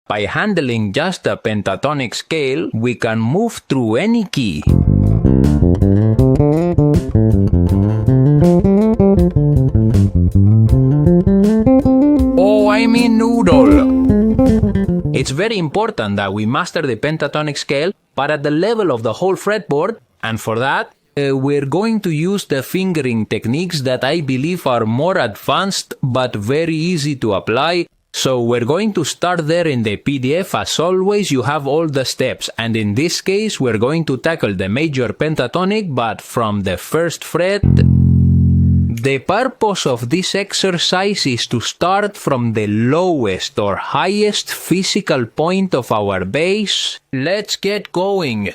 By handling just the pentatonic scale, we can move through any key. Oh, I mean noodle! It's very important that we master the pentatonic scale, but at the level of the whole fretboard, and for that, we're going to use the fingering techniques that I believe are more advanced but very easy to apply. So we're going to start there in the PDF. As always, you have all the steps, and in this case we're going to tackle the major pentatonic but from the first fret. The purpose of this exercise is to start from the lowest or highest physical point of our bass. Let's get going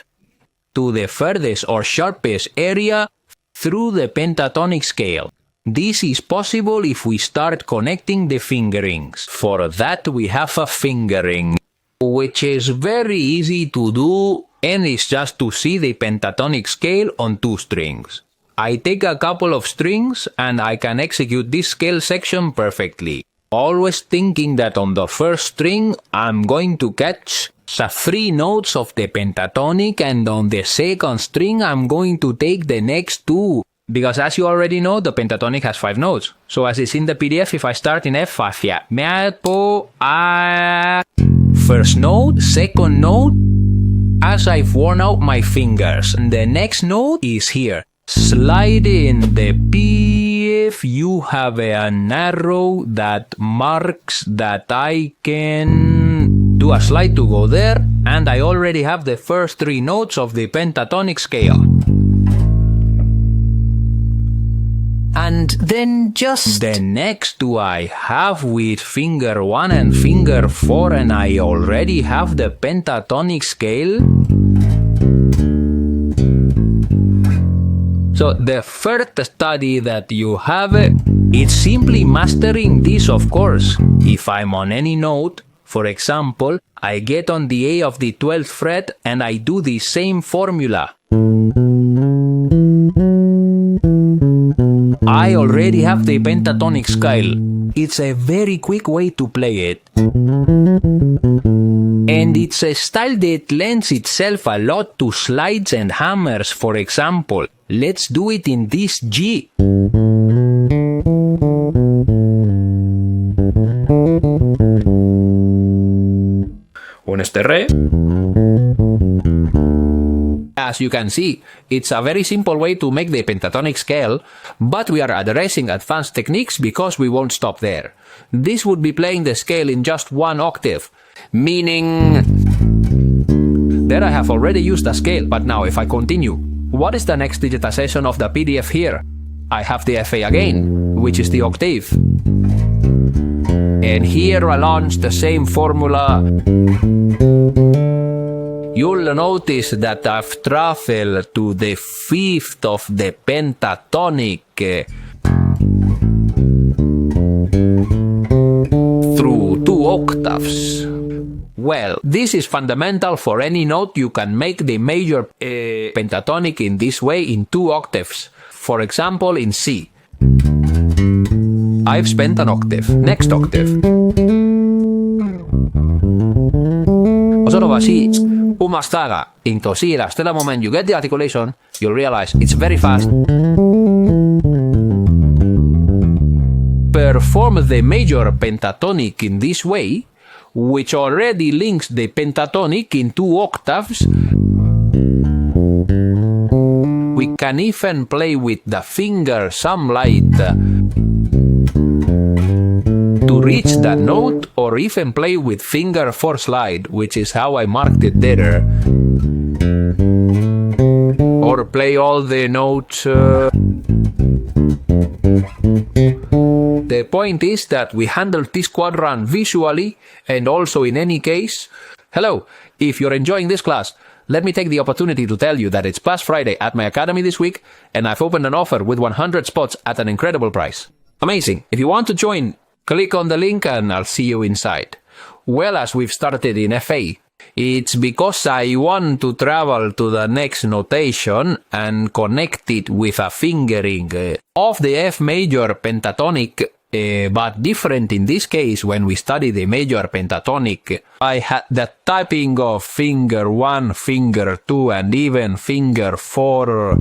to the furthest or sharpest area through the pentatonic scale. This is possible if we start connecting the fingerings. For that we have a fingering, which is very easy to do, and it's just to see the pentatonic scale on 2 strings. I take a couple of strings and I can execute this scale section perfectly. Always thinking that on the first string I'm going to catch the 3 notes of the pentatonic, and on the second string I'm going to take the next 2. Because as you already know, the pentatonic has 5 notes. So as is in the PDF, if I start in F5, yeah, me, po, a, first note, second note, as I've worn out my fingers. The next note is here. Slide in the PDF, you have an arrow that marks that I can do a slide to go there, and I already have the first 3 notes of the pentatonic scale. And then just the next 2 I have with finger 1 and finger 4, and I already have the pentatonic scale. So the first study that you have, it's simply mastering this, of course. If I'm on any note, for example, I get on the A of the 12th fret and I do the same formula. I already have the pentatonic scale. It's a very quick way to play it. And it's a style that lends itself a lot to slides and hammers, for example. Let's do it in this G. On este Re. As you can see, it's a very simple way to make the pentatonic scale, but we are addressing advanced techniques because we won't stop there. This would be playing the scale in just 1 octave, meaning there I have already used a scale, but now if I continue, what is the next digitization of the PDF here? I have the FA again, which is the octave. And here I launch the same formula. You'll notice that I've traveled to the 5th of the pentatonic through 2 octaves. Well, this is fundamental for any note. You can make the major pentatonic in this way in 2 octaves. For example, in C. I've spent an octave. Next octave. Sort of a C. Umastaga into C. Still a moment you get the articulation, you'll realize it's very fast. Perform the major pentatonic in this way, which already links the pentatonic in 2 octaves. We can even play with the finger some light to reach that note, or even play with finger 4 slide, which is how I marked it there. Or play all the notes. The point is that we handle this quadrant visually and also in any case. Hello, if you're enjoying this class, let me take the opportunity to tell you that it's past Friday at my academy this week, and I've opened an offer with 100 spots at an incredible price. Amazing. If you want to join, click on the link and I'll see you inside. Well, as we've started in FA, it's because I want to travel to the next notation and connect it with a fingering of the F major pentatonic but different in this case. When we study the major pentatonic, I had the typing of finger 1, finger 2, and even finger 4.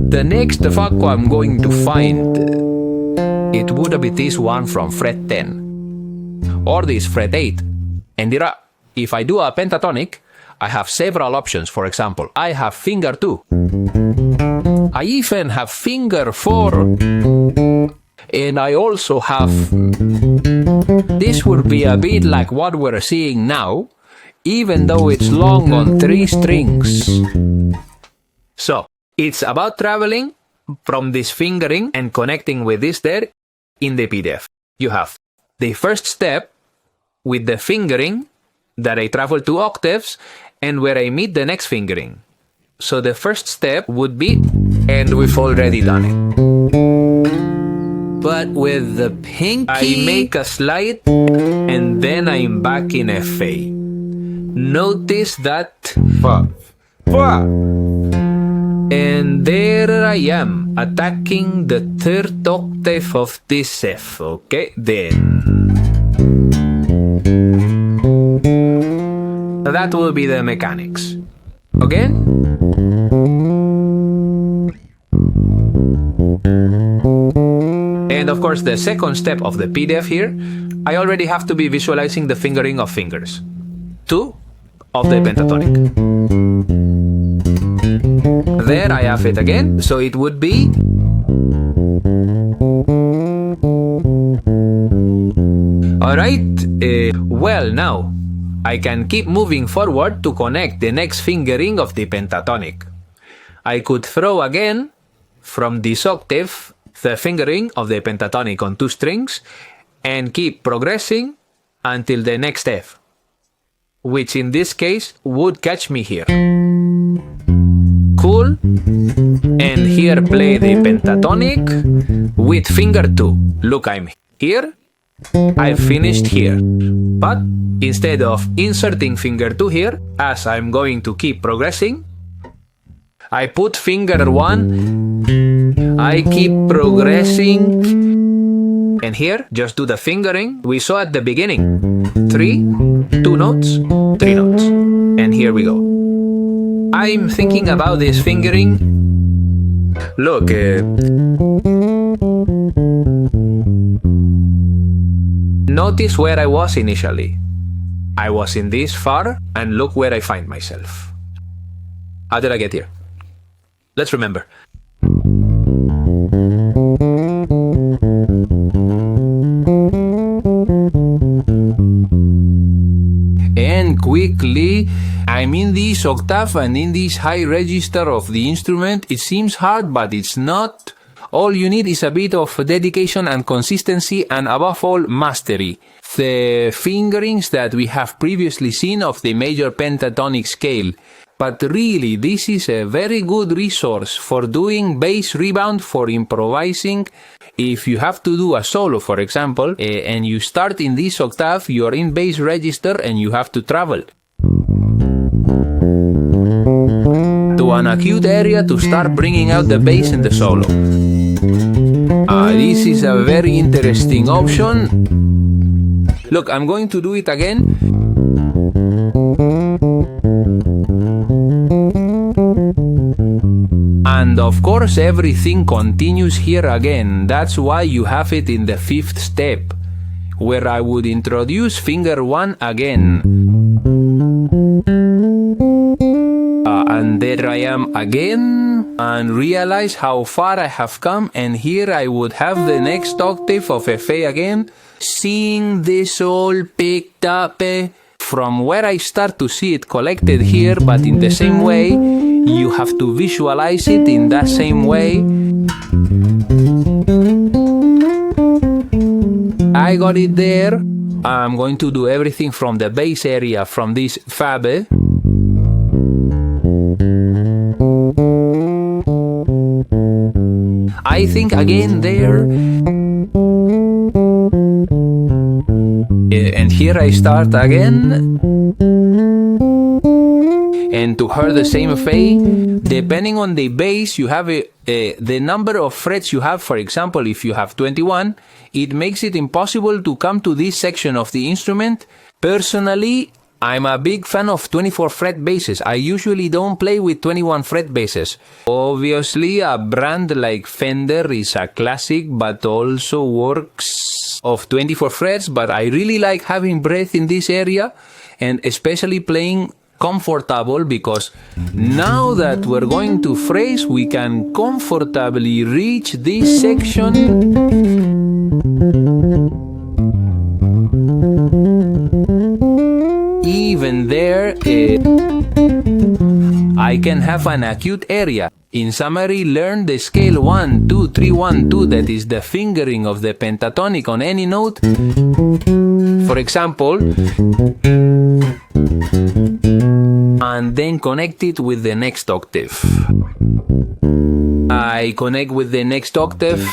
The next facco I'm going to find, it would be this one from fret 10, or this fret 8. And if I do a pentatonic, I have several options. For example, I have finger 2. I even have finger 4. And I also have, this would be a bit like what we're seeing now, even though it's long on 3 strings. So, it's about traveling from this fingering and connecting with this there in the PDF. You have the first step with the fingering that I travel 2 octaves and where I meet the next fingering. So the first step would be, and we've already done it. But with the pinky, I make a slide and then I'm back in FA. Notice that, and there I am, attacking the 3rd octave of this F, okay? Then that will be the mechanics. Okay? And of course, the second step of the PDF here, I already have to be visualizing the fingering of fingers 2 of the pentatonic. There I have it again, so it would be alright, well now, I can keep moving forward to connect the next fingering of the pentatonic. I could throw again, from this octave, the fingering of the pentatonic on 2 strings, and keep progressing until the next F, which in this case would catch me here. Cool. And here play the pentatonic with finger 2. Look, I'm here. I finished here. But instead of inserting finger 2 here, as I'm going to keep progressing, I put finger 1, I keep progressing, and here just do the fingering we saw at the beginning. 3, 2 notes, 3 notes. And here we go. I'm thinking about this fingering. Look, notice where I was initially. I was in this far, and look where I find myself. How did I get here? Let's remember. And quickly, I'm in this octave and in this high register of the instrument. It seems hard, but it's not. All you need is a bit of dedication and consistency, and above all, mastery. The fingerings that we have previously seen of the major pentatonic scale. But really, this is a very good resource for doing bass rebound, for improvising. If you have to do a solo, for example, and you start in this octave, you're in bass register and you have to travel to an acute area to start bringing out the bass in the solo. This is a very interesting option. Look, I'm going to do it again. And of course everything continues here again. That's why you have it in the 5th step, where I would introduce finger 1 again. And there I am again, and realize how far I have come, and here I would have the next octave of FA again, seeing this all picked up from where I start to see it collected here, but in the same way, you have to visualize it in that same way. I got it there. I'm going to do everything from the bass area, from this fab. I think again there. And here I start again. and to hear the same Fa, depending on the bass you have, the number of frets you have. For example, if you have 21, it makes it impossible to come to this section of the instrument. Personally, I'm a big fan of 24 fret basses. I usually don't play with 21 fret basses. Obviously, a brand like Fender is a classic, but also works of 24 frets, but I really like having breath in this area, and especially playing comfortable, because now that we're going to phrase, we can comfortably reach this section. Even there, I can have an acute area. In summary, learn the scale 1, 2, 3, 1, 2, that is the fingering of the pentatonic on any note. For example, and then connect it with the next octave. I connect with the next octave.